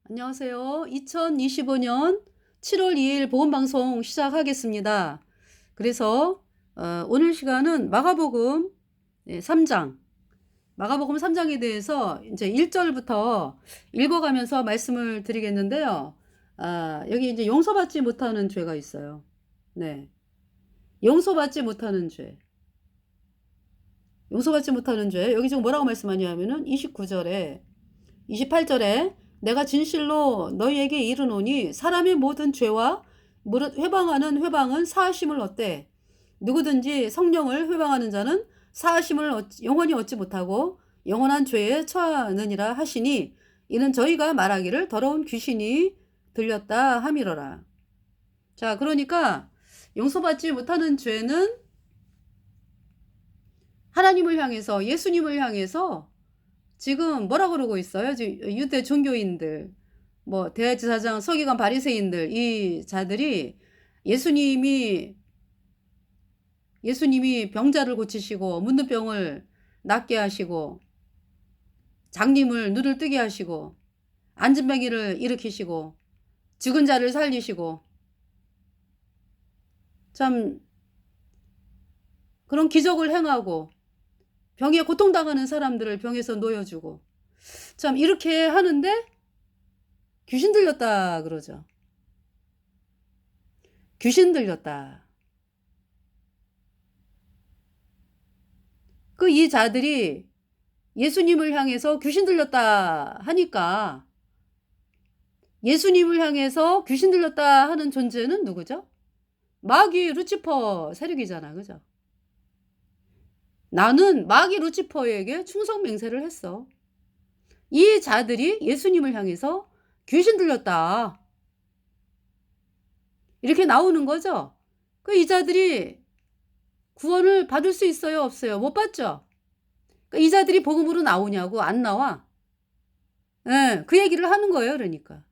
안녕하세요. 2025년 7월 2일 보건방송 시작하겠습니다. 그래서 오늘 시간은 마가복음 3장, 마가복음 3장에 대해서 이제 1절부터 읽어가면서 말씀을 드리겠는데요. 여기 이제 용서받지 못하는 죄가 있어요. 네. 용서받지 못하는 죄. 용서받지 못하는 죄. 여기 지금 뭐라고 말씀하냐면은 29절에 28절에 내가 진실로 너희에게 이르노니 사람의 모든 죄와 무릇 회방하는 회방은 사하심을 얻되 누구든지 성령을 회방하는 자는 사하심을 영원히 얻지 못하고 영원한 죄에 처하느니라 하시니 이는 저희가 말하기를 더러운 귀신이 들렸다 함이러라. 자, 그러니까 용서받지 못하는 죄는 하나님을 향해서, 예수님을 향해서 지금 뭐라 그러고 있어요? 유대 종교인들, 뭐 대제사장, 서기관, 바리새인들, 이 자들이 예수님이 병자를 고치시고 묻는 병을 낫게 하시고 장님을 눈을 뜨게 하시고 앉은뱅이를 일으키시고 죽은 자를 살리시고 참 그런 기적을 행하고 병에 고통당하는 사람들을 병에서 놓여주고 참 이렇게 하는데 귀신 들렸다 그러죠. 귀신 들렸다. 이 자들이 예수님을 향해서 귀신 들렸다 하니까 예수님을 향해서 귀신 들렸다 하는 존재는 누구죠? 마귀 루치퍼 세력이잖아. 그죠? 나는 마귀 루치퍼에게 충성 맹세를 했어. 이 자들이 예수님을 향해서 귀신 들렸다. 이렇게 나오는 거죠. 이 자들이 구원을 받을 수 있어요? 없어요? 못 받죠? 이 자들이 복음으로 나오냐고? 안 나와. 예, 그 얘기를 하는 거예요. 그러니까.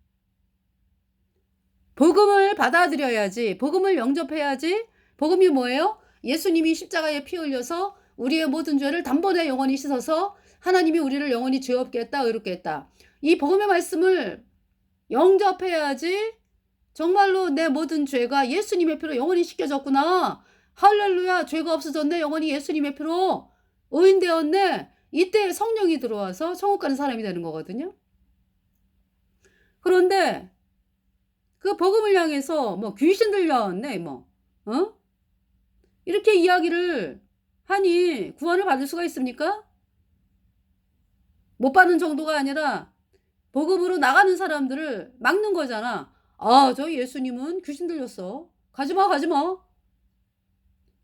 복음을 받아들여야지. 복음을 영접해야지. 복음이 뭐예요? 예수님이 십자가에 피 흘려서 우리의 모든 죄를 단번에 영원히 씻어서 하나님이 우리를 영원히 죄 없게 했다, 의롭게 했다. 이 복음의 말씀을 영접해야지 정말로 내 모든 죄가 예수님의 피로 영원히 씻겨졌구나. 할렐루야, 죄가 없어졌네. 영원히 예수님의 피로 의인되었네. 이때 성령이 들어와서 천국 가는 사람이 되는 거거든요. 그런데 그 복음을 향해서 뭐 귀신 들렸네 이렇게 이야기를 하니 구원을 받을 수가 있습니까? 못 받는 정도가 아니라 복음으로 나가는 사람들을 막는 거잖아. 저 예수님은 귀신 들렸어. 가지마.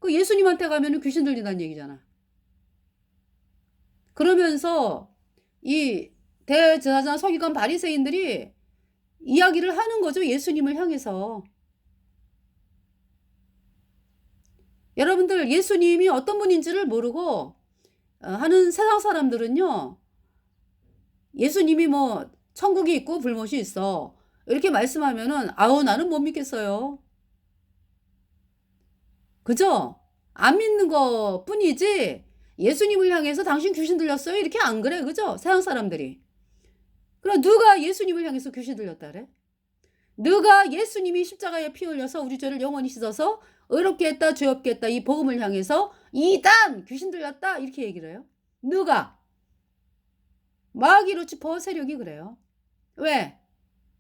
예수님한테 가면은 귀신 들린다는 얘기잖아. 그러면서 이 대제사장, 서기관, 바리새인들이 이야기를 하는 거죠. 예수님을 향해서. 여러분들 예수님이 어떤 분인지를 모르고 하는 세상 사람들은요. 예수님이 뭐 천국이 있고 불못이 있어. 이렇게 말씀하면은 나는 못 믿겠어요. 그죠? 안 믿는 것 뿐이지 예수님을 향해서 당신 귀신 들렸어요? 이렇게 안 그래. 그죠? 세상 사람들이. 그럼 누가 예수님을 향해서 귀신 들렸다 그래? 누가 예수님이 십자가에 피 흘려서 우리 죄를 영원히 씻어서 의롭게 했다, 죄 없게 했다, 이 복음을 향해서 이단 귀신 들렸다 이렇게 얘기를 해요? 누가? 마귀 루치퍼 세력이 그래요. 왜?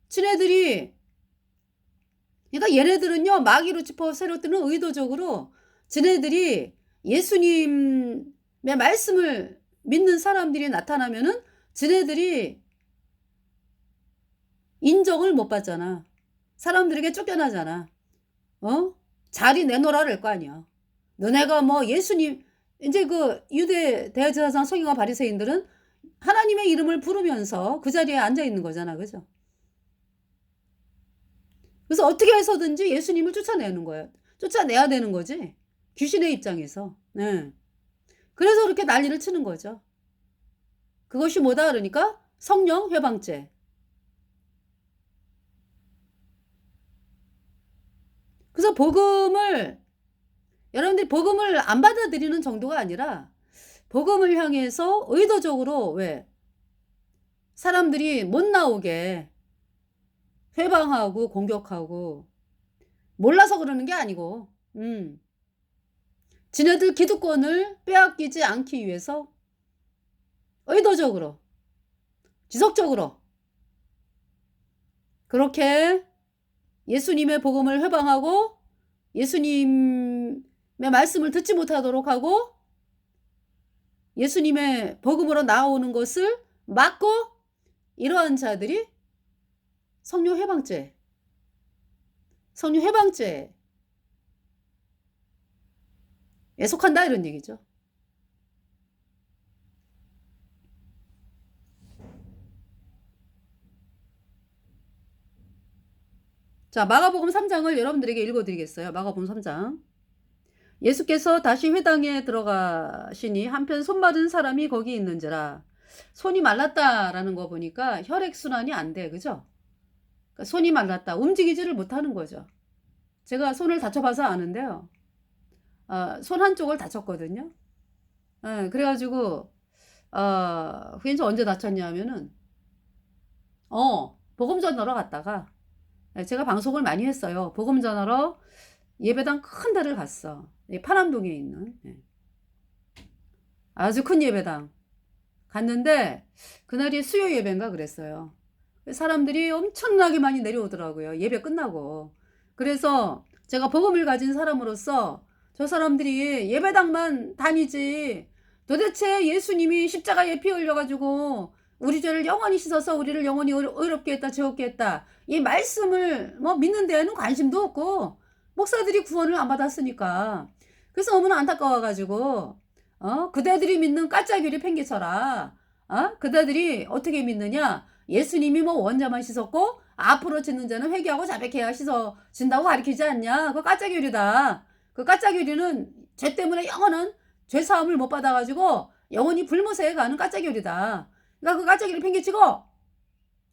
지네들이 그러니까 얘네들은요, 마귀 루치퍼 세력들은 의도적으로 지네들이 예수님의 말씀을 믿는 사람들이 나타나면은 지네들이 인정을 못 받잖아. 사람들에게 쫓겨나잖아. 자리 내놓으라 그럴 거 아니야. 너네가 뭐 예수님, 이제 유대 대제사장, 서기관, 바리새인들은 하나님의 이름을 부르면서 그 자리에 앉아 있는 거잖아. 그죠? 그래서 어떻게 해서든지 예수님을 쫓아내는 거야. 쫓아내야 되는 거지. 귀신의 입장에서. 네. 그래서 그렇게 난리를 치는 거죠. 그것이 뭐다 그러니까 성령 회방죄. 그래서 여러분들이 복음을 안 받아들이는 정도가 아니라 복음을 향해서 의도적으로 왜 사람들이 못 나오게 회방하고 공격하고 몰라서 그러는 게 아니고 지네들 기득권을 빼앗기지 않기 위해서 의도적으로 지속적으로 그렇게 예수님의 복음을 회방하고 예수님의 말씀을 듣지 못하도록 하고 예수님의 복음으로 나오는 것을 막고 이러한 자들이 성령 해방죄에 속한다 이런 얘기죠. 자, 마가복음 3장을 여러분들에게 읽어드리겠어요. 마가복음 3장. 예수께서 다시 회당에 들어가시니 한편 손 마른 사람이 거기 있는지라. 손이 말랐다라는 거 보니까 혈액순환이 안 돼. 그죠? 그러니까 손이 말랐다. 움직이지를 못하는 거죠. 제가 손을 다쳐봐서 아는데요. 손 한쪽을 다쳤거든요. 그래가지고 그게 이제 언제 다쳤냐면은 복음 전하러 갔다가 제가 방송을 많이 했어요. 복음 전하러 예배당 큰 데를 갔어. 파남동에 있는 아주 큰 예배당 갔는데 그날이 수요 예배인가 그랬어요. 사람들이 엄청나게 많이 내려오더라고요. 예배 끝나고. 그래서 제가 복음을 가진 사람으로서 저 사람들이 예배당만 다니지 도대체 예수님이 십자가에 피 흘려가지고 우리 죄를 영원히 씻어서 우리를 영원히 의롭게 했다 죄없게 했다 이 말씀을 뭐 믿는 데에는 관심도 없고 목사들이 구원을 안 받았으니까 그래서 너무나 안타까워가지고 그대들이 믿는 까짜귀리 팽개쳐라. 그대들이 어떻게 믿느냐 예수님이 뭐 원자만 씻었고 앞으로 짓는 자는 회개하고 자백해야 씻어진다고 가르치지 않냐. 그거 까짜귀리다. 그 까짜귀리는 죄 때문에 영원한 죄사함을 못 받아가지고 영원히 불못에 가는 까짜귀리다. 그러니까 그 까짜귀리 팽개치고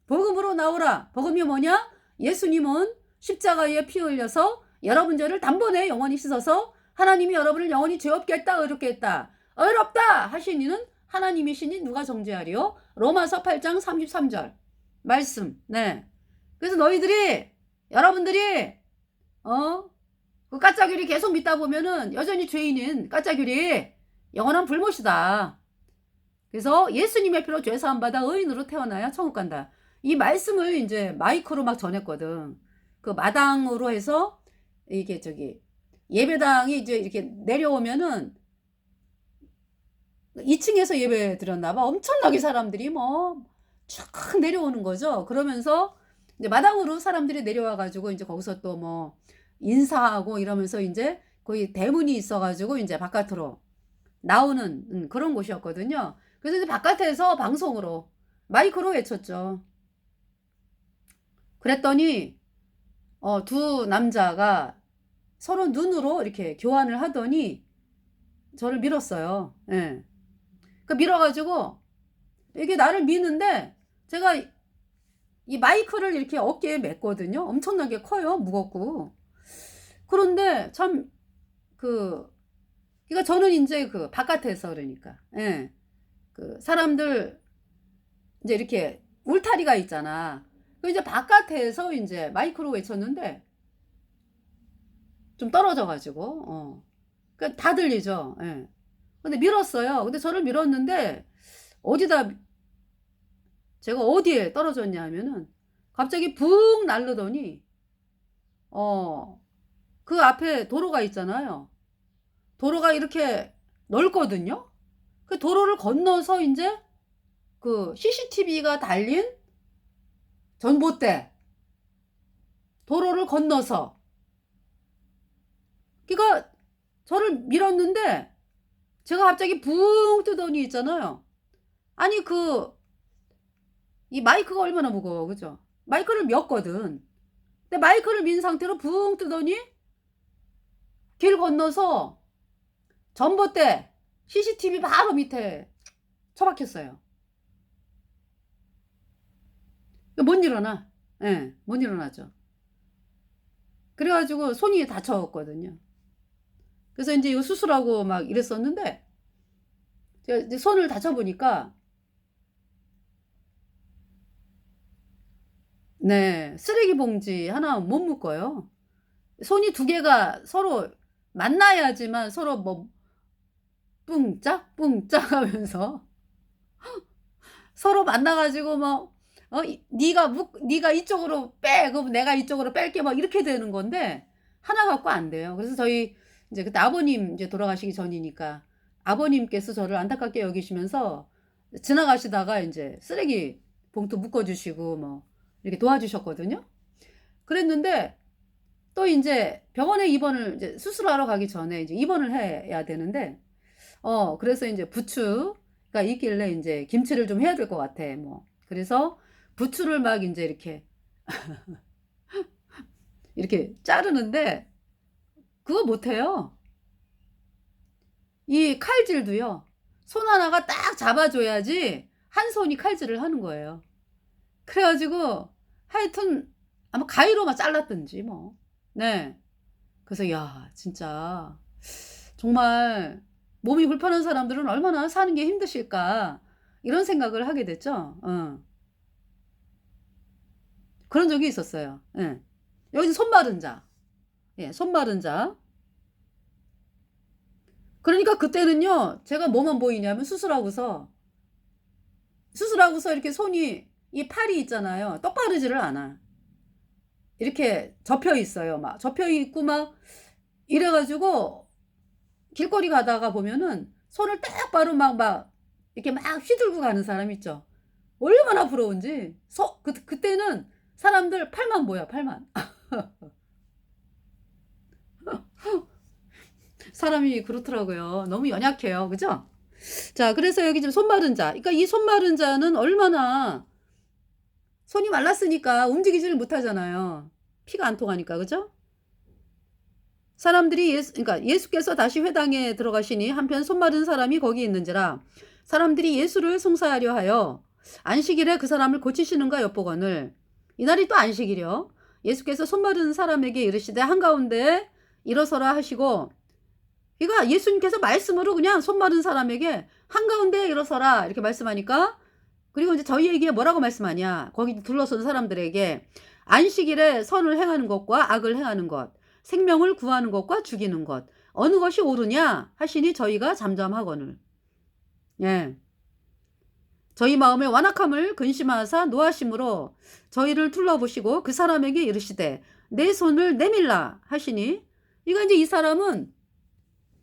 복음으로 나오라. 복음이 뭐냐? 예수님은 십자가에 피 흘려서 여러분 죄를 단번에 영원히 씻어서 하나님이 여러분을 영원히 죄 없게 했다 의롭게 했다. 의롭다 하신 이는 하나님이시니 누가 정죄하리요? 로마서 8장 33절 말씀. 네. 그래서 여러분들이 그 까짜귀리 계속 믿다 보면은 여전히 죄인인 까짜귀리 영원한 불못이다. 그래서 예수님의 피로 죄사함 받아 의인으로 태어나야 천국 간다. 이 말씀을 이제 마이크로 막 전했거든. 그 마당으로 해서 이게 예배당이 이제 이렇게 내려오면은 2층에서 예배 드렸나봐. 엄청나게 사람들이 쫙 내려오는 거죠. 그러면서 이제 마당으로 사람들이 내려와가지고 이제 거기서 또 뭐 인사하고 이러면서 이제 거기 대문이 있어가지고 이제 바깥으로 나오는 그런 곳이었거든요. 그래서 이제 바깥에서 방송으로 마이크로 외쳤죠. 그랬더니 두 남자가 서로 눈으로 이렇게 교환을 하더니 저를 밀었어요. 예. 그 밀어가지고 이게 나를 미는데 제가 이 마이크를 이렇게 어깨에 맸거든요. 엄청나게 커요. 무겁고. 그런데 참 그러니까 저는 이제 그 바깥에서 그러니까 그 사람들 이제 이렇게 울타리가 있잖아. 그 이제 바깥에서 이제 마이크로 외쳤는데 좀 떨어져가지고 그러니까 다 들리죠. 예. 근데 밀었어요. 근데 저를 밀었는데 제가 어디에 떨어졌냐 하면은 갑자기 붕 날르더니 그 앞에 도로가 있잖아요. 도로가 이렇게 넓거든요. 그 도로를 건너서 이제 그 CCTV가 달린 전봇대 도로를 건너서 그러니까 저를 밀었는데 제가 갑자기 붕 뜨더니 있잖아요. 아니 이 마이크가 얼마나 무거워 그죠? 마이크를 몄거든. 근데 마이크를 민 상태로 붕 뜨더니 길 건너서 전봇대 CCTV 바로 밑에 처박혔어요. 못 일어나. 못 일어나죠. 그래가지고 손이 다쳤거든요. 그래서 이제 이거 수술하고 막 이랬었는데 제가 이제 손을 다쳐보니까 네. 쓰레기 봉지 하나 못 묶어요. 손이 두 개가 서로 만나야지만 서로 뭐 뿡짝 뿡짝 하면서 서로 만나 가지고 뭐 네가 이쪽으로 빼. 그럼 내가 이쪽으로 뺄게." 막 이렇게 되는 건데 하나 갖고 안 돼요. 그래서 저희 인제 그때 아버님 인제 돌아가시기 전이니까 아버님께서 저를 안타깝게 여기시면서 지나가시다가 인제 쓰레기 봉투 묶어 주시고 뭐 이렇게 도와주셨거든요. 그랬는데 또 인제 병원에 입원을 이제 수술하러 가기 전에 이제 입원을 해야 되는데 그래서 인제 부추가 있길래 인제 김치를 좀 해야 될 것 같아 뭐. 그래서 부추를 막 인제 이렇게 자르는데 그거 못 해요. 이 칼질도요. 손 하나가 딱 잡아 줘야지 한 손이 칼질을 하는 거예요. 그래 가지고 하여튼 아마 가위로 막 잘랐든지 뭐. 네. 그래서 '야 진짜 정말 몸이 불편한 사람들은 얼마나 사는 게 힘드실까.' 이런 생각을 하게 됐죠. 그런 적이 있었어요. 예. 여기서 손 마른 자. 예 손 마른 자. 그러니까 그때는요. 제가 뭐만 보이냐면 수술하고서 이렇게 손이 이 팔이 있잖아요. 똑바르지를 않아. 이렇게 접혀 있어요. 막 접혀 있고 막 이래 가지고 길거리 가다가 보면은 손을 똑바로 막 이렇게 막 휘들고 가는 사람 있죠. 얼마나 부러운지. 그때는 사람들 팔만 보여, 팔만. 사람이 그렇더라고요. 너무 연약해요. 그죠? 자 그래서 여기 지금 손 마른 자. 그러니까 이 손 마른 자는 얼마나 손이 말랐으니까 움직이지를 못하잖아요. 피가 안 통하니까. 그죠? 사람들이 그러니까 예수께서 다시 회당에 들어가시니 한편 손 마른 사람이 거기 있는지라 사람들이 예수를 송사하려 하여 안식일에 그 사람을 고치시는가 엿보거늘 이날이 또 안식일이요. 예수께서 손 마른 사람에게 이르시되 한가운데 일어서라 하시고 그러니까 예수님께서 말씀으로 그냥 손 마른 사람에게 한가운데 일어서라 이렇게 말씀하니까 그리고 이제 저희에게 뭐라고 말씀하냐. 거기 둘러선 사람들에게 안식일에 선을 행하는 것과 악을 행하는 것, 생명을 구하는 것과 죽이는 것, 어느 것이 옳으냐 하시니 저희가 잠잠하거늘. 예. 저희 마음의 완악함을 근심하사 노하심으로 저희를 둘러보시고 그 사람에게 이르시되 내 손을 내밀라 하시니 이거 이제 이 사람은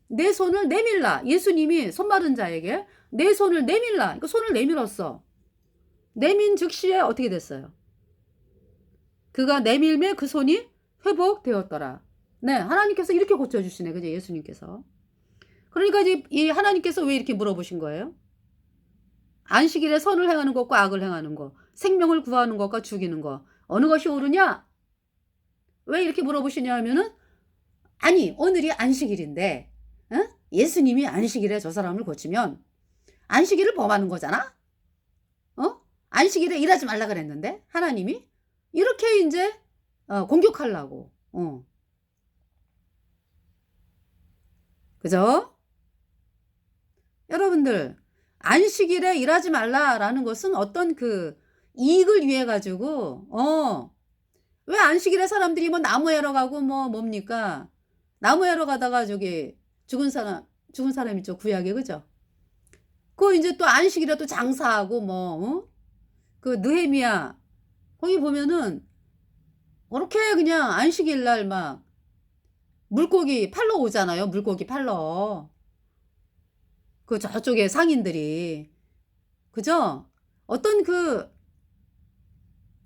내 손을 내밀라. 예수님이 손 마른 자에게 내 손을 내밀라. 그러니까 손을 내밀었어. 내민 즉시에 어떻게 됐어요? 그가 내밀매 그 손이 회복되었더라. 네, 하나님께서 이렇게 고쳐주시네. 그죠? 예수님께서. 그러니까 이제 이 하나님께서 왜 이렇게 물어보신 거예요? 안식일에 선을 행하는 것과 악을 행하는 것, 생명을 구하는 것과 죽이는 것, 어느 것이 옳으냐? 왜 이렇게 물어보시냐 하면은 아니 오늘이 안식일인데 예수님이 안식일에 저 사람을 고치면 안식일을 범하는 거잖아? 안식일에 일하지 말라 그랬는데 하나님이 이렇게 이제 공격하려고. 그죠? 여러분들 안식일에 일하지 말라라는 것은 어떤 그 이익을 위해 가지고 왜 안식일에 사람들이 뭐 나무 해러 가고 뭐 뭡니까? 나무 해러 가다가 저기 죽은 사람 있죠. 구약에 그죠? 그 이제 또 안식일에 또 장사하고 뭐 그 느헤미야 거기 보면은 그렇게 그냥 안식일 날 막 물고기 팔러 오잖아요. 물고기 팔러. 그 저쪽에 상인들이. 그죠? 어떤 그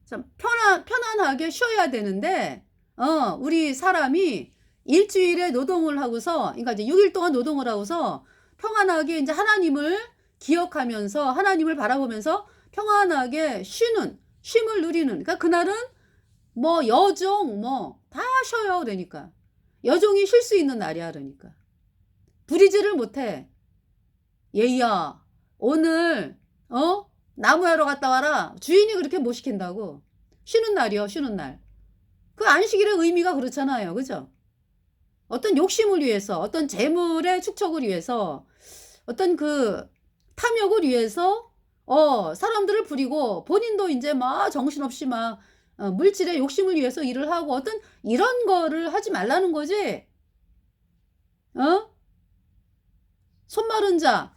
참 편안하게 쉬어야 되는데 우리 사람이 일주일에 노동을 하고서 그러니까 이제 6일 동안 노동을 하고서 평안하게 이제 하나님을 기억하면서 하나님을 바라보면서 평안하게 쉼을 누리는 그러니까 그날은 뭐 여종 뭐 다 쉬어요 그러니까. 여종이 쉴 수 있는 날이야 그러니까. 부리지를 못해. 얘야 오늘 나무하러 갔다 와라. 주인이 그렇게 못 시킨다고. 쉬는 날이요 쉬는 날. 그 안식일의 의미가 그렇잖아요. 그죠? 어떤 욕심을 위해서 어떤 재물의 축적을 위해서 어떤 그 탐욕을 위해서 사람들을 부리고 본인도 이제 막 정신없이 막 물질의 욕심을 위해서 일을 하고 어떤 이런 거를 하지 말라는 거지. 어? 손 마른 자.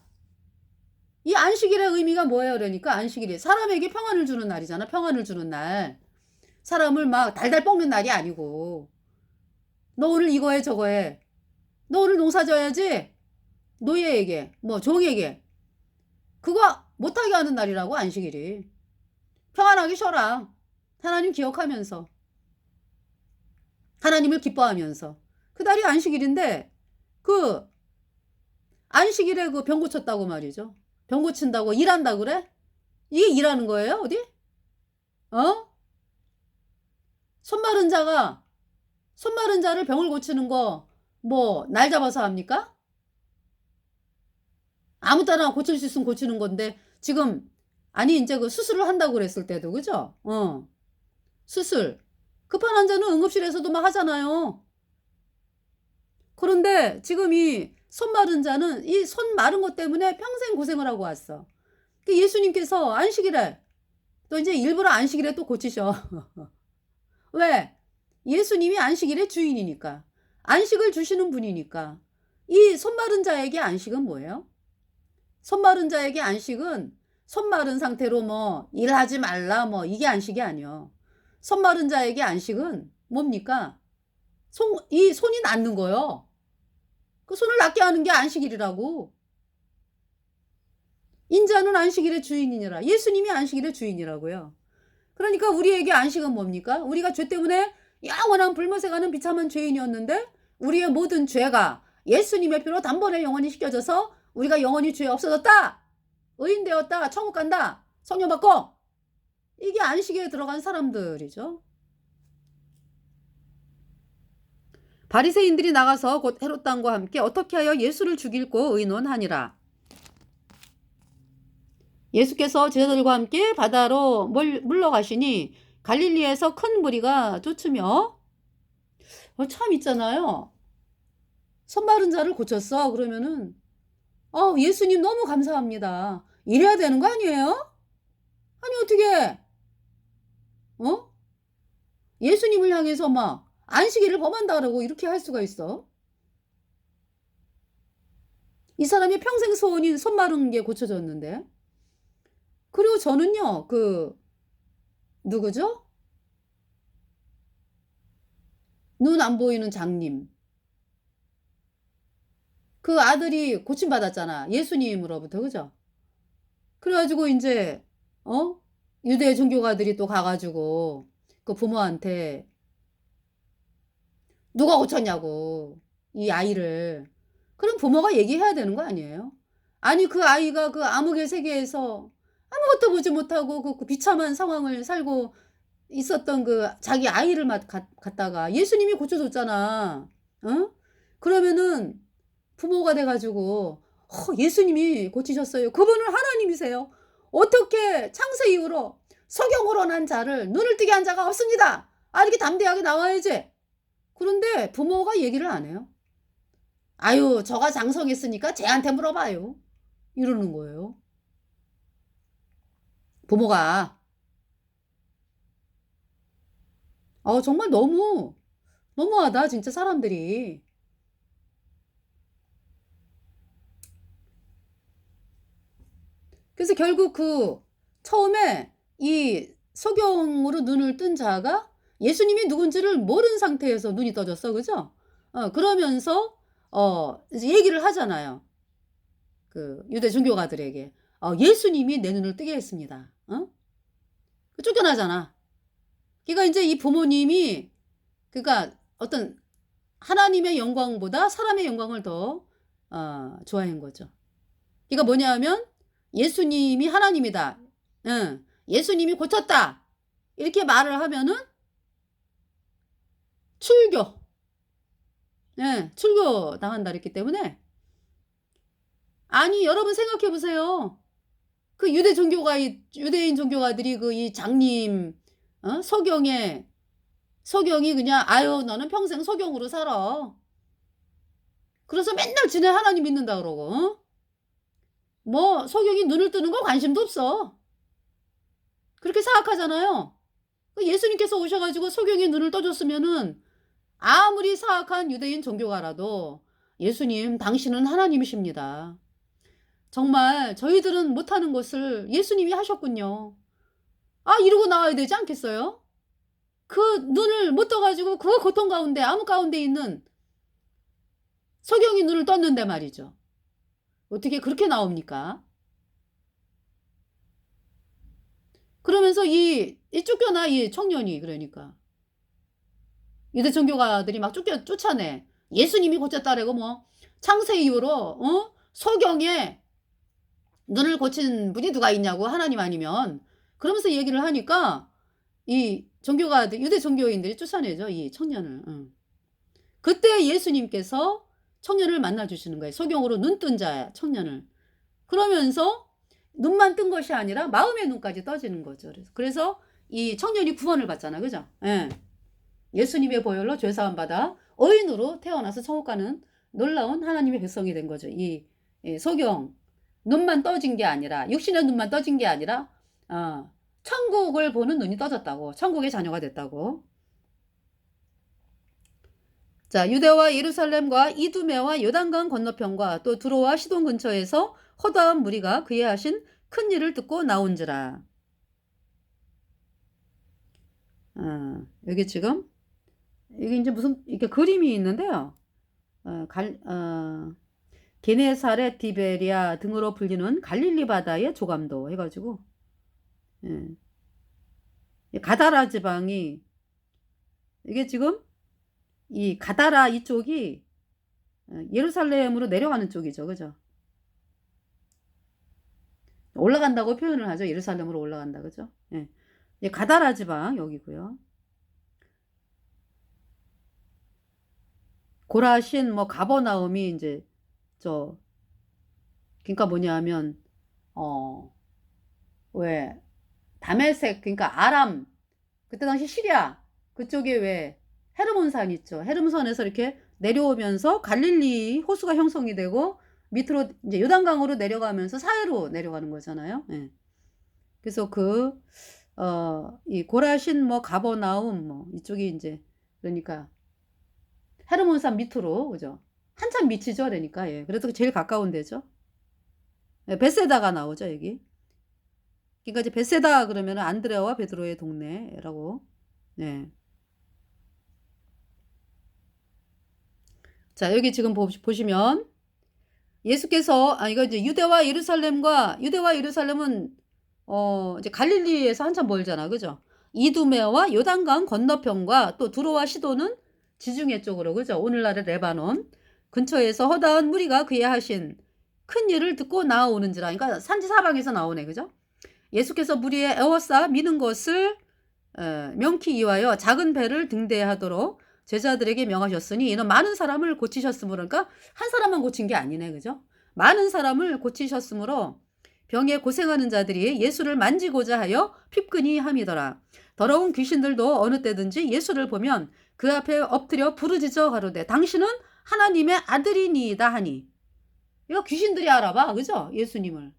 이 안식일의 의미가 뭐예요? 그러니까 안식일이 사람에게 평안을 주는 날이잖아. 평안을 주는 날. 사람을 막 달달 볶는 날이 아니고. 너 오늘 이거 해 저거 해. 너 오늘 농사 져야지. 노예에게 뭐 종에게 그거 못하게 하는 날이라고 안식일이. 평안하게 쉬어라. 하나님 기억하면서. 하나님을 기뻐하면서. 그 날이 안식일인데 그 안식일에 그 병 고쳤다고 말이죠. 병 고친다고 일한다고 그래? 이게 일하는 거예요? 어디? 어? 손 마른 자가 손 마른 자를 병을 고치는 거 뭐 날 잡아서 합니까? 아무 때나 고칠 수 있으면 고치는 건데 지금 아니 이제 그 수술을 한다고 그랬을 때도 그죠? 수술 급한 환자는 응급실에서도 막 하잖아요. 그런데 지금 이 손 마른 자는 이 손 마른 것 때문에 평생 고생을 하고 왔어. 그 예수님께서 안식일에 또 이제 일부러 안식일에 또 고치셔. 왜? 예수님이 안식일의 주인이니까. 안식을 주시는 분이니까. 이 손 마른 자에게 안식은 뭐예요? 손 마른 자에게 안식은 손 마른 상태로 뭐 일하지 말라 뭐 이게 안식이 아니요. 손 마른 자에게 안식은 뭡니까? 이 손이 낫는 거요. 그 손을 낫게 하는 게 안식일이라고. 인자는 안식일의 주인이니라. 예수님이 안식일의 주인이라고요. 그러니까 우리에게 안식은 뭡니까? 우리가 죄 때문에 영원한 불못에 가는 비참한 죄인이었는데 우리의 모든 죄가 예수님의 피로 단번에 영원히 씻겨져서 우리가 영원히 죄 없어졌다. 의인 되었다. 천국 간다. 성령 받고. 이게 안식에 들어간 사람들이죠. 바리새인들이 나가서 곧 헤롯 왕과 함께 어떻게 하여 예수를 죽이고 의논하니라. 예수께서 제자들과 함께 바다로 물러가시니 갈릴리에서 큰 무리가 쫓으며 참 있잖아요. 손 마른 자를 고쳤어. 그러면은 예수님 너무 감사합니다. 이래야 되는 거 아니에요? 아니 어떻게 예수님을 향해서 막 안식일을 범한다 그러고 이렇게 할 수가 있어? 이 사람이 평생 소원인 손 마른 게 고쳐졌는데. 그리고 저는요 누구죠? 눈 안 보이는 장님. 그 아들이 고침받았잖아. 예수님으로부터 그죠? 그래가지고 이제 유대 종교가들이 또 가가지고 그 부모한테 누가 고쳤냐고 이 아이를. 그럼 부모가 얘기해야 되는 거 아니에요? 아니 그 아이가 그 암흑의 세계에서 아무것도 보지 못하고 그 비참한 상황을 살고 있었던 그 자기 아이를 갖다가 예수님이 고쳐줬잖아. 그러면은 부모가 돼가지고 예수님이 고치셨어요. 그분은 하나님이세요. 어떻게 창세 이후로 석영으로 난 자를 눈을 뜨게 한 자가 없습니다. 이렇게 담대하게 나와야지. 그런데 부모가 얘기를 안 해요. 아유 저가 장성했으니까 쟤한테 물어봐요. 이러는 거예요. 부모가 정말 너무하다 진짜 사람들이. 그래서 결국 처음에 이 석영으로 눈을 뜬 자가 예수님이 누군지를 모르는 상태에서 눈이 떠졌어. 그죠? 그러면서 이제 얘기를 하잖아요. 그 유대 종교가들에게 예수님이 내 눈을 뜨게 했습니다. 쫓겨나잖아. 그러니까 이제 이 부모님이 그러니까 어떤 하나님의 영광보다 사람의 영광을 더 좋아한 거죠. 그러니까 뭐냐 하면 예수님이 하나님이다. 예수님이 고쳤다. 이렇게 말을 하면은 출교 당한다 그랬기 때문에. 아니 여러분 생각해 보세요. 그 유대인 종교가들이 그 이 장님 석영이 그냥 너는 평생 석영으로 살아. 그래서 맨날 지네 하나님 믿는다 그러고 뭐 석영이 눈을 뜨는 거 관심도 없어. 그렇게 생각하잖아요. 예수님께서 오셔가지고 소경의 눈을 떠줬으면은 아무리 사악한 유대인 종교가라도 예수님, 당신은 하나님이십니다. 정말 저희들은 못하는 것을 예수님이 하셨군요. 이러고 나와야 되지 않겠어요? 그 눈을 못 떠가지고 그 고통 가운데, 암흑 가운데 있는 소경이 눈을 떴는데 말이죠. 어떻게 그렇게 나옵니까? 그러면서 이 쫓겨나, 이 청년이. 그러니까 유대 종교가들이 막 쫓아내. 예수님이 고쳤다라고 뭐 창세 이후로 소경에 눈을 고친 분이 누가 있냐고, 하나님 아니면. 그러면서 얘기를 하니까 이 종교가들, 유대 종교인들이 쫓아내죠, 이 청년을. 그때 예수님께서 청년을 만나주시는 거예요. 소경으로 눈 뜬 자 청년을. 그러면서 눈만 뜬 것이 아니라 마음의 눈까지 떠지는 거죠. 그래서 이 청년이 구원을 받잖아, 그죠? 예. 예수님의 보혈로 죄사함 받아 의인으로 태어나서 천국 가는 놀라운 하나님의 백성이 된 거죠. 이 소경 눈만 떠진 게 아니라, 육신의 눈만 떠진 게 아니라 천국을 보는 눈이 떠졌다고, 천국의 자녀가 됐다고. 자, 유대와 예루살렘과 이두메와 요단강 건너편과 또 두로와 시돈 근처에서 허다한 무리가 그의 하신 큰 일을 듣고 나온지라. 여기 지금 이게 이제 무슨 이렇게 그림이 있는데요. 게네사렛 디베리아 등으로 불리는 갈릴리 바다의 조감도 해가지고, 가다라 지방이, 이게 지금 이 가다라 이쪽이 예루살렘으로 내려가는 쪽이죠, 그죠? 올라간다고 표현을 하죠. 예루살렘으로 올라간다, 그죠? 예. 가다라 지방 여기고요. 고라신, 뭐 가버나움이 이제 그러니까 뭐냐면 왜 다메섹, 그러니까 아람, 그때 당시 시리아 그쪽에 왜 헤르몬산 있죠. 헤르몬산에서 이렇게 내려오면서 갈릴리 호수가 형성이 되고 밑으로 이제 요단강으로 내려가면서 사해로 내려가는 거잖아요. 예. 그래서 이 고라신, 뭐 가버나움, 뭐 이쪽이 이제, 그러니까 헤르몬산 밑으로, 그죠? 한참 밑이죠, 그러니까. 예. 그래도 제일 가까운 데죠. 예, 베세다가 나오죠, 여기. 그러니까 이제 베세다 그러면 안드레와 베드로의 동네라고. 네. 자, 여기 지금 보시면 예수께서, 이거 이제 유대와 예루살렘은 이제 갈릴리에서 한참 멀잖아, 그죠? 이두메와 요단강 건너편과 또 두로와 시도는 지중해 쪽으로, 그죠? 오늘날의 레바논 근처에서 허다한 무리가 그의 하신 큰 일을 듣고 나오는지라. 그러니까 산지 사방에서 나오네, 그죠? 예수께서 무리에 에워싸 미는 것을 명키 이하여 작은 배를 등대하도록 제자들에게 명하셨으니 이는 많은 사람을 고치셨으므로, 그러니까 한 사람만 고친 게 아니네, 그죠? 많은 사람을 고치셨으므로 병에 고생하는 자들이 예수를 만지고자 하여 핍근히 함이더라. 더러운 귀신들도 어느 때든지 예수를 보면 그 앞에 엎드려 부르짖어 가로되 당신은 하나님의 아들이니이다 하니. 이거 귀신들이 알아봐, 그죠? 예수님을.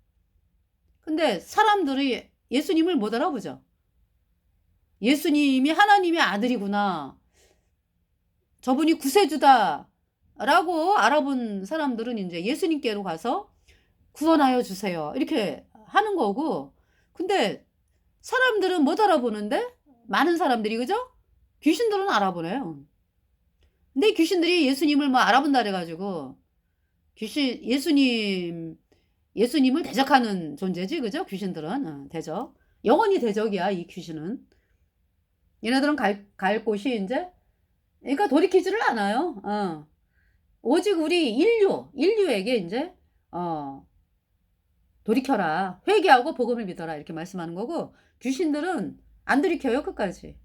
근데 사람들이 예수님을 못 알아보죠. 예수님이 하나님의 아들이구나, 저분이 구세주다 라고 알아본 사람들은 이제 예수님께로 가서 구원하여 주세요 이렇게 하는 거고, 근데 사람들은 못 알아보는데 많은 사람들이, 그죠? 귀신들은 알아보네요. 근데 귀신들이 예수님을 뭐 알아본다 그래가지고 예수님을 대적하는 존재지, 그죠? 귀신들은 대적, 영원히 대적이야. 이 귀신은 얘네들은 갈 곳이 이제, 그러니까 돌이키지를 않아요. 오직 우리 인류에게 이제 돌이켜라, 회개하고 복음을 믿어라 이렇게 말씀하는 거고, 귀신들은 안 돌이켜요, 끝까지.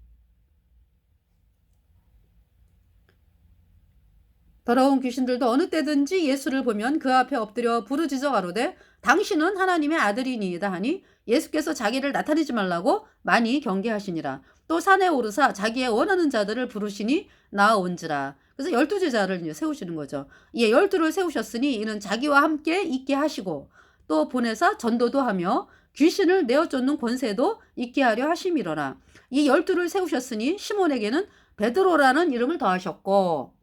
더러운 귀신들도 어느 때든지 예수를 보면 그 앞에 엎드려 부르짖어 가로되 당신은 하나님의 아들이니이다 하니 예수께서 자기를 나타내지 말라고 많이 경계하시니라. 또 산에 오르사 자기의 원하는 자들을 부르시니 나아온지라. 그래서 12제자를 이제 세우시는 거죠. 예, 12를 세우셨으니 이는 자기와 함께 있게 하시고 또 보내사 전도도 하며 귀신을 내어 쫓는 권세도 있게 하려 하심이로라. 이 12를 세우셨으니 시몬에게는 베드로라는 이름을 더하셨고,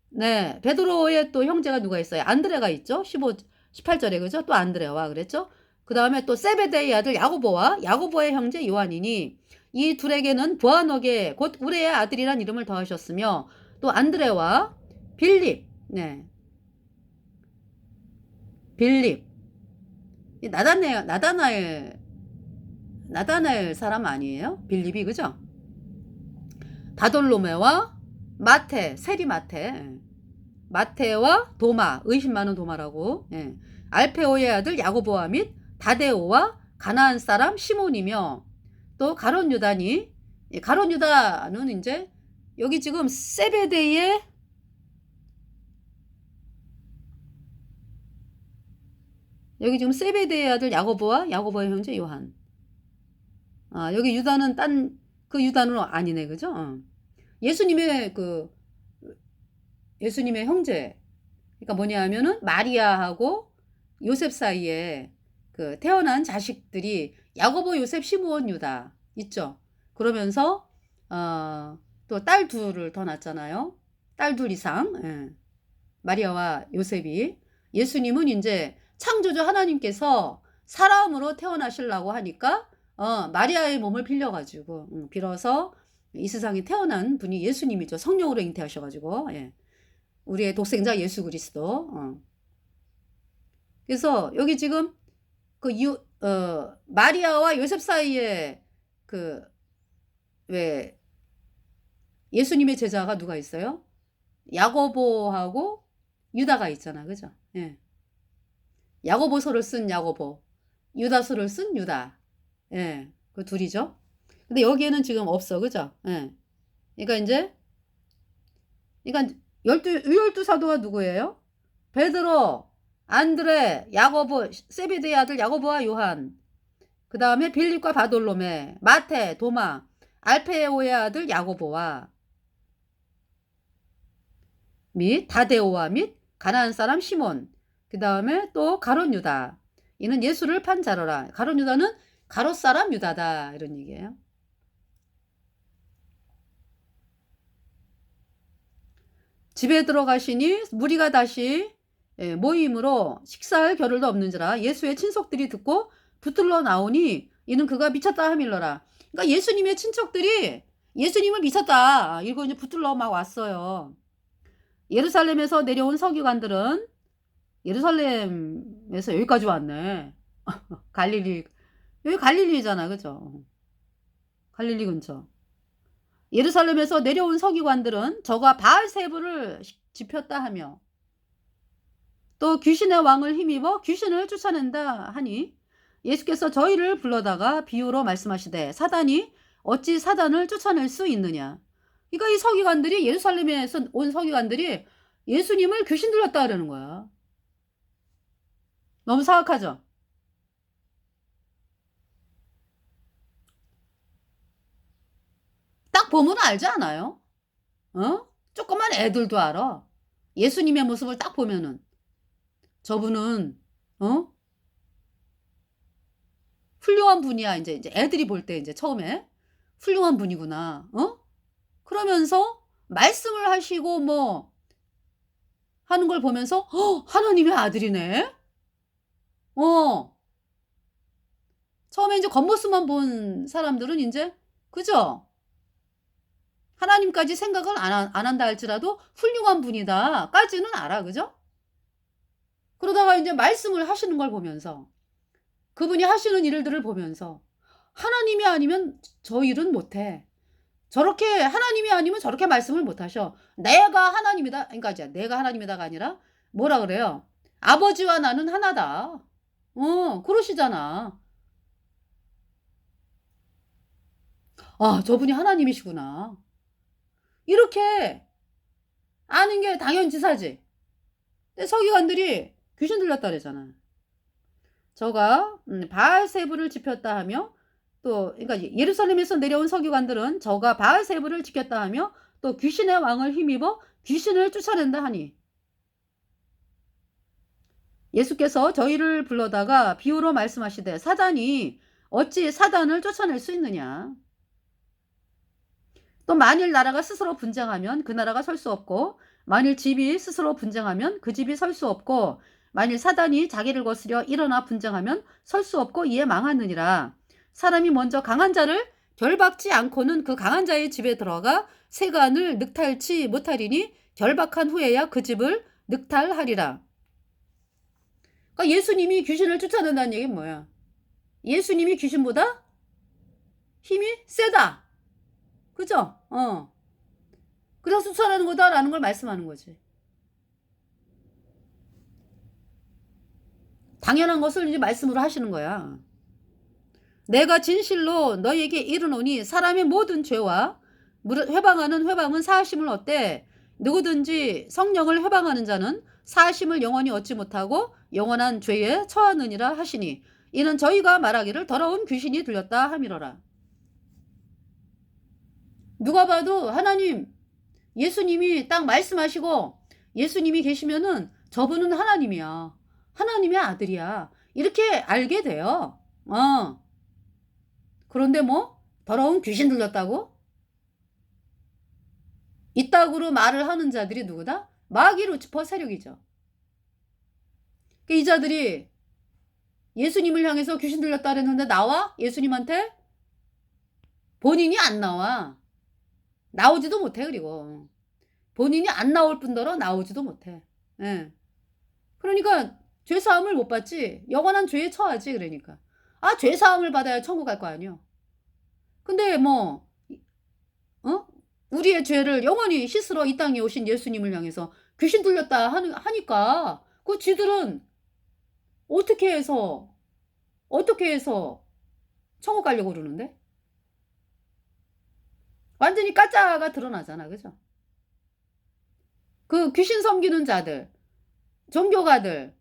네, 베드로의 또 형제가 누가 있어요? 안드레가 있죠. 18절에 그죠? 또 안드레와 그랬죠. 그 다음에 또 세베데의 아들 야고보와 야고보의 형제 요한이니 이 둘에게는 보아너게 곧 우레의 아들이란 이름을 더하셨으며 또 안드레와 빌립, 네, 빌립, 나다나엘 사람 아니에요? 빌립이 그죠? 바돌로메와 마테, 세리 마테와 도마, 의심 많은 도마라고. 예. 알페오의 아들 야고보와 및 다데오와 가나안 사람 시몬이며 또 가롯 유다니, 가롯 유다는 이제 여기 지금 세베데의 여기 지금 세베데의 아들 야고보와 야고보의 형제 요한. 아, 여기 유다는 그 유다는 아니네, 그죠? 예수님의 예수님의 형제. 그러니까 뭐냐 하면은 마리아하고 요셉 사이에 그 태어난 자식들이 야고보, 요셉, 시므온, 유다 있죠. 그러면서 또 딸 둘을 더 낳았잖아요. 딸 둘 이상. 예. 마리아와 요셉이. 예수님은 이제 창조주 하나님께서 사람으로 태어나시려고 하니까 마리아의 몸을 빌려가지고 빌어서 이 세상에 태어난 분이 예수님이죠. 성령으로 잉태하셔가지고. 예. 우리의 독생자 예수 그리스도. 그래서 여기 지금 마리아와 요셉 사이에 왜 예수님의 제자가 누가 있어요? 야고보하고 유다가 있잖아, 그죠? 예. 야고보서를 쓴 야고보, 유다서를 쓴 유다. 예, 그 둘이죠. 근데 여기에는 지금 없어, 그죠? 예. 그러니까 열두 사도가 누구예요? 베드로, 안드레, 야고보, 세베데의 아들 야고보와 요한. 그 다음에 빌립과 바돌로메, 마테, 도마, 알페오의 아들 야고보와 및 다데오와 및 가나안 사람 시몬. 그 다음에 또 가롯 유다. 이는 예수를 판 자로라. 가롯 유다는 가롯 사람 유다다. 이런 얘기예요. 집에 들어가시니 무리가 다시 모임으로 식사할 겨를도 없는지라 예수의 친속들이 듣고 붙들러 나오니 이는 그가 미쳤다 하밀러라. 그러니까 예수님의 친척들이 예수님을 미쳤다. 이거 이제 붙들러 막 왔어요. 예루살렘에서 내려온 서기관들은 예루살렘에서 여기까지 왔네. 여기 갈릴리잖아, 그죠? 갈릴리 근처. 예루살렘에서 내려온 서기관들은 저가 바알세부를 지폈다 하며 또 귀신의 왕을 힘입어 귀신을 쫓아낸다 하니 예수께서 저희를 불러다가 비유로 말씀하시되 사단이 어찌 사단을 쫓아낼 수 있느냐. 그러니까 이 서기관들이 예루살렘에서 온 서기관들이 예수님을 귀신 들렸다 그러는 거야. 너무 사악하죠? 딱 보면 알지 않아요? 조그만 애들도 알아. 예수님의 모습을 딱 보면은 저분은 훌륭한 분이야. 이제 애들이 볼 때 이제 처음에 훌륭한 분이구나. 그러면서 말씀을 하시고 뭐 하는 걸 보면서 하나님의 아들이네. 처음에 이제 겉모습만 본 사람들은 이제 그죠? 하나님까지 생각을 안 한다 할지라도 훌륭한 분이다까지는 알아, 그죠? 그러다가 이제 말씀을 하시는 걸 보면서 그분이 하시는 일들을 보면서 하나님이 아니면 저 일은 못해. 저렇게 하나님이 아니면 저렇게 말씀을 못하셔. 내가 하나님이다. 그러니까 이제 내가 하나님이다가 아니라 뭐라 그래요? 아버지와 나는 하나다. 그러시잖아. 아, 저분이 하나님이시구나. 이렇게 아는 게 당연지사지. 근데 서기관들이 귀신 들렸다 그러잖아. 저가 바알세부를 지켰다 하며 또 그러니까 예루살렘에서 내려온 서기관들은 저가 바알세부를 지켰다 하며 또 귀신의 왕을 힘입어 귀신을 쫓아낸다 하니 예수께서 저희를 불러다가 비유로 말씀하시되 사단이 어찌 사단을 쫓아낼 수 있느냐. 또 만일 나라가 스스로 분쟁하면 그 나라가 설 수 없고, 만일 집이 스스로 분쟁하면 그 집이 설 수 없고, 만일 사단이 자기를 거스려 일어나 분쟁하면 설 수 없고 이에 망하느니라. 사람이 먼저 강한 자를 결박지 않고는 그 강한 자의 집에 들어가 세간을 늑탈치 못하리니 결박한 후에야 그 집을 늑탈하리라. 그러니까 예수님이 귀신을 쫓아낸다는 얘기는 뭐야? 예수님이 귀신보다 힘이 세다. 그죠? 그래서 쫓아내는 거다라는 걸 말씀하는 거지. 당연한 것을 이제 말씀으로 하시는 거야. 내가 진실로 너희에게 이르노니 사람의 모든 죄와 회방하는 회방은 사하심을 얻되 누구든지 성령을 회방하는 자는 사하심을 영원히 얻지 못하고 영원한 죄에 처하느니라 하시니 이는 저희가 말하기를 더러운 귀신이 들렸다 함이로라. 누가 봐도 하나님, 예수님이 딱 말씀하시고 예수님이 계시면은 저분은 하나님이야. 하나님의 아들이야. 이렇게 알게 돼요. 그런데 뭐 더러운 귀신 들렸다고? 이따구로 말을 하는 자들이 누구다? 마귀 루치퍼 세력이죠. 이 자들이 예수님을 향해서 귀신 들렸다 그랬는데 나와? 예수님한테? 본인이 안 나와. 나오지도 못해. 그리고 본인이 안 나올 뿐더러 나오지도 못해. 예. 그러니까 죄사함을 못 받지. 영원한 죄에 처하지. 그러니까 죄사함을 받아야 천국 갈 거 아니요. 근데 뭐 우리의 죄를 영원히 씻으러 이 땅에 오신 예수님을 향해서 귀신 들렸다 하니까 그 쥐들은 어떻게 해서 천국 가려고 그러는데? 완전히 가짜가 드러나잖아. 그죠? 그 귀신 섬기는 자들, 종교가들,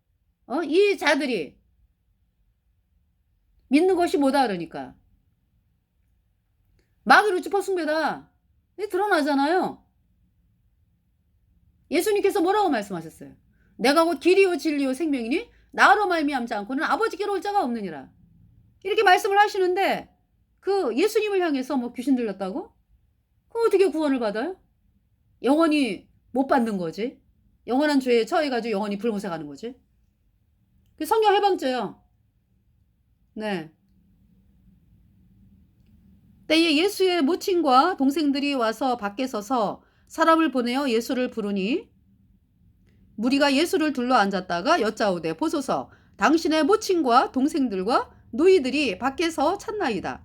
이 자들이 믿는 것이 뭐다 그러니까 마귀 루치퍼 숭배다. 드러나잖아요. 예수님께서 뭐라고 말씀하셨어요? 내가 곧 길이요 진리요 생명이니 나로 말미암지 않고는 아버지께로 올 자가 없느니라. 이렇게 말씀을 하시는데 그 예수님을 향해서 뭐 귀신 들렸다고? 그럼 어떻게 구원을 받아요? 영원히 못 받는 거지. 영원한 죄에 처해가지고 영원히 불못에 가는 거지. 그 성령 해방죄요. 네. 때에 예수의 모친과 동생들이 와서 밖에 서서 사람을 보내어 예수를 부르니 무리가 예수를 둘러 앉았다가 여짜오되 보소서 당신의 모친과 동생들과 누이들이 밖에서 찾나이다.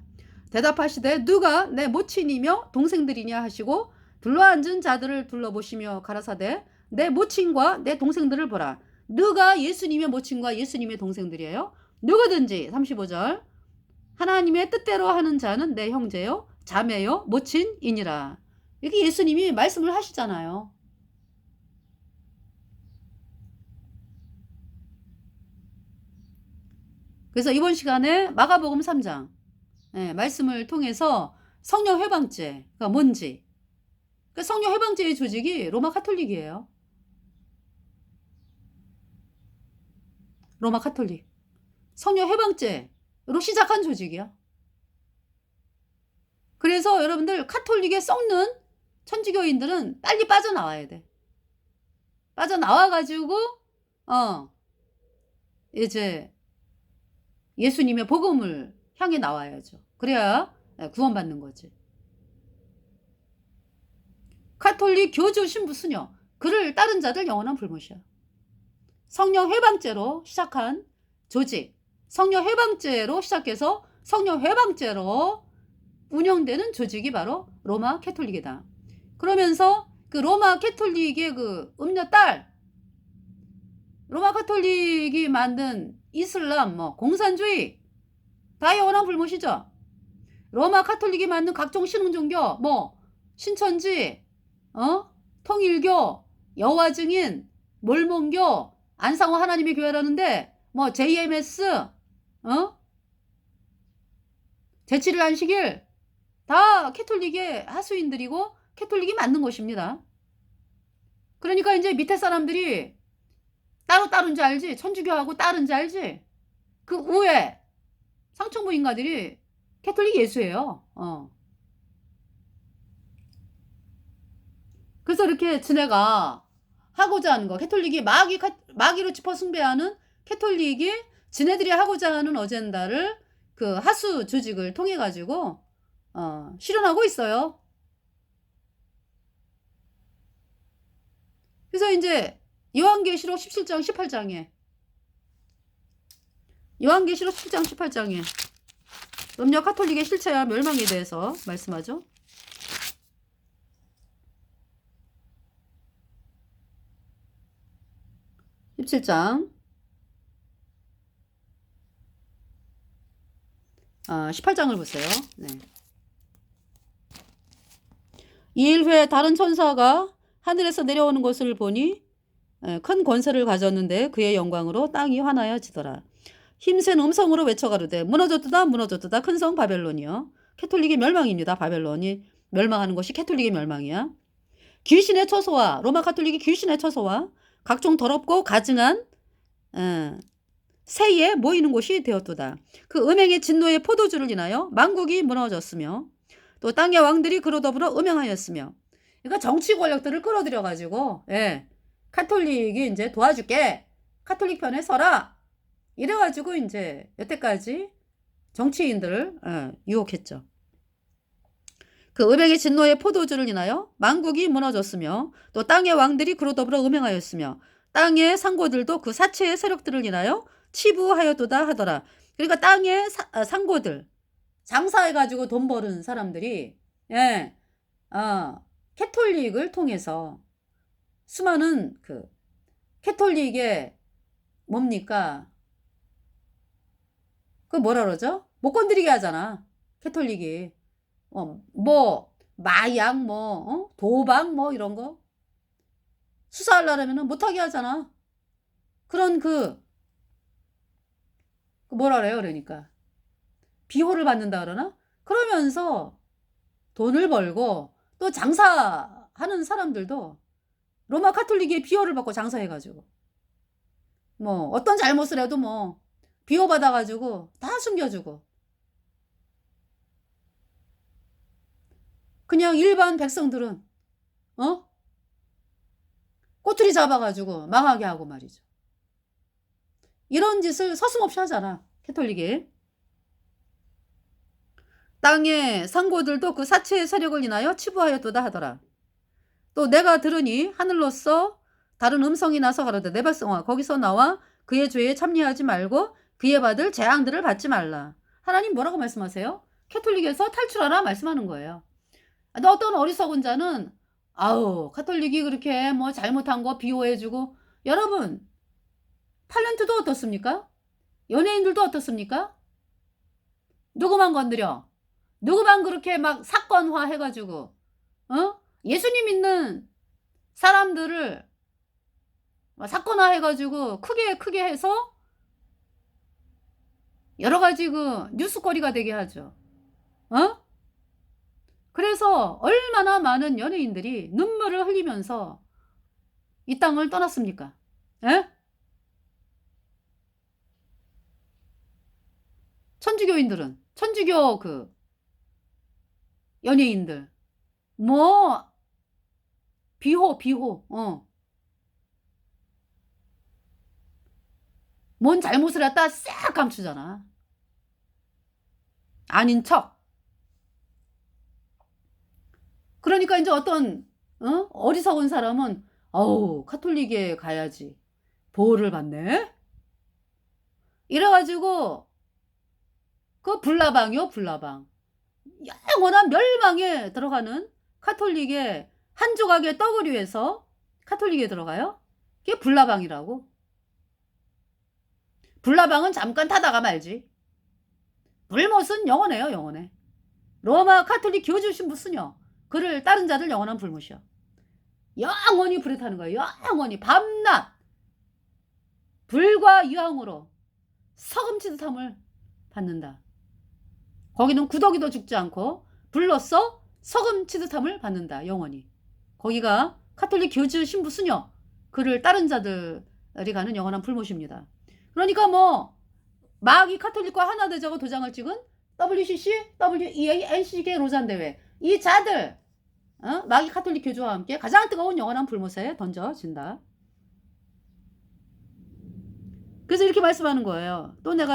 대답하시되 누가 내 모친이며 동생들이냐 하시고 둘러앉은 자들을 둘러보시며 가라사대 내 모친과 내 동생들을 보라. 누가 예수님의 모친과 예수님의 동생들이에요? 누구든지 35절 하나님의 뜻대로 하는 자는 내 형제요 자매요 모친이니라. 이렇게 예수님이 말씀을 하시잖아요. 그래서 이번 시간에 마가복음 3장 말씀을 통해서 성령 해방죄가 뭔지, 그 성령 해방죄의 조직이 로마 카톨릭이에요. 로마 카톨릭. 성령 해방죄로 시작한 조직이야. 그래서 여러분들 카톨릭에 썩는 천주교인들은 빨리 빠져나와야 돼. 빠져나와가지고 이제 예수님의 복음을 향해 나와야죠. 그래야 구원받는 거지. 카톨릭 교주 신부 수녀 그를 따른 자들 영원한 불못이야. 성령 해방죄로 시작한 조직, 성령 해방죄로 시작해서 성령 해방죄로 운영되는 조직이 바로 로마 캐톨릭이다. 그러면서 그 로마 캐톨릭의 그 음녀딸, 로마 카톨릭이 만든 이슬람, 공산주의 다 영원한 불못이죠. 로마 카톨릭이 만든 각종 신흥종교, 신천지, 통일교, 여호와 증인, 몰몬교, 안상호 하나님의 교회라는데 JMS, 제7일 안식일 다 캐톨릭의 하수인들이고 캐톨릭이 만든 것입니다. 그러니까 이제 밑에 사람들이 따로인 줄 알지? 천주교하고 따른 줄 알지? 그 우에 상층부 인가들이 캐톨릭 예수예요. 그래서 이렇게 지네가 하고자 하는 거, 캐톨릭이 마귀로 짚어 숭배하는 캐톨릭이 지네들이 하고자 하는 어젠다를 그 하수 조직을 통해 가지고 실현하고 있어요. 그래서 이제 요한계시록 17장 18장에 요한계시록 17장 18장에 음력 카톨릭의 실체와 멸망에 대해서 말씀하죠. 17장 18장을 보세요. 네. 2일 후에 다른 천사가 하늘에서 내려오는 것을 보니 큰 권세를 가졌는데 그의 영광으로 땅이 환하여지더라. 힘센 음성으로 외쳐가로되 무너졌도다 무너졌도다 큰 성 바벨론이여. 캐톨릭의 멸망입니다. 바벨론이 멸망하는 것이 캐톨릭의 멸망이야. 귀신의 처소와 로마 카톨릭이 귀신의 처소와 각종 더럽고 가증한 새에 모이는 곳이 되었도다. 그 음행의 진노의 포도주를 인하여 만국이 무너졌으며 또 땅의 왕들이 그로 더불어 음행하였으며. 그러니까 정치 권력들을 끌어들여 가지고 카톨릭이 이제 도와줄게, 카톨릭 편에 서라, 이래가지고 이제 여태까지 정치인들을 유혹했죠. 그 음행의 진노의 포도주를 인하여 만국이 무너졌으며 또 땅의 왕들이 그로 더불어 음행하였으며 땅의 상고들도 그 사체의 세력들을 인하여 치부하였도다 하더라. 그러니까 땅의 상고들, 장사해가지고 돈 버는 사람들이 캐톨릭을 통해서 수많은 그 캐톨릭의 뭡니까? 그 뭐라 그러죠? 못 건드리게 하잖아. 캐톨릭이. 뭐 마약 도박 이런 거 수사하려면은 못하게 하잖아. 그런 그 뭐라 그래요? 그러니까 비호를 받는다 그러나? 그러면서 돈을 벌고 또 장사하는 사람들도 로마 카톨릭의 비호를 받고 장사해가지고 뭐 어떤 잘못을 해도 뭐 비호 받아가지고 다 숨겨주고 그냥 일반 백성들은 꼬투리 잡아가지고 망하게 하고 말이죠. 이런 짓을 서슴없이 하잖아, 캐톨릭이. 땅의 상고들도 그 사체의 세력을 인하여 치부하였도다 하더라. 또 내가 들으니 하늘로서 다른 음성이 나서 가로되 내 백성아 거기서 나와 그의 죄에 참여하지 말고 그의 받을 재앙들을 받지 말라. 하나님 뭐라고 말씀하세요? 캐톨릭에서 탈출하라 말씀하는 거예요. 어떤 어리석은 자는 카톨릭이 그렇게 뭐 잘못한 거 비호해주고, 여러분 탤런트도 어떻습니까? 연예인들도 어떻습니까? 누구만 건드려, 누구만 그렇게 막 사건화 해가지고 예수님 믿는 사람들을 사건화 해가지고 크게 해서 여러가지 그 뉴스거리가 되게 하죠. 그래서 얼마나 많은 연예인들이 눈물을 흘리면서 이 땅을 떠났습니까? 천주교인들은, 천주교 그 연예인들 뭐 비호 뭔 잘못을 했다 싹 감추잖아. 아닌 척. 그러니까 이제 어떤 어리석은 사람은 카톨릭에 가야지 보호를 받네, 이래가지고 그 불나방이요, 불나방. 영원한 멸망에 들어가는 카톨릭의 한 조각의 떡을 위해서 카톨릭에 들어가요. 그게 불나방이라고. 불나방은 잠깐 타다가 말지. 불못은 영원해요, 영원해. 로마 카톨릭 교주 신부 쓰녀, 그를 따른 자들 영원한 불못이요. 영원히 불에 타는 거예요. 영원히 밤낮 불과 유황으로 서금치듯함을 받는다. 거기는 구더기도 죽지 않고 불로써 서금치듯함을 받는다, 영원히. 거기가 카톨릭 교주 신부 수녀, 그를 따른 자들이 가는 영원한 불못입니다. 그러니까 뭐 마귀 카톨릭과 하나 되자고 도장을 찍은 WCC, WEA, NCK 로잔 대회, 이 자들 마귀 가톨릭 교주와 함께 가장 뜨거운 영원한 불못에 던져진다. 그래서 이렇게 말씀하는 거예요. 또 내가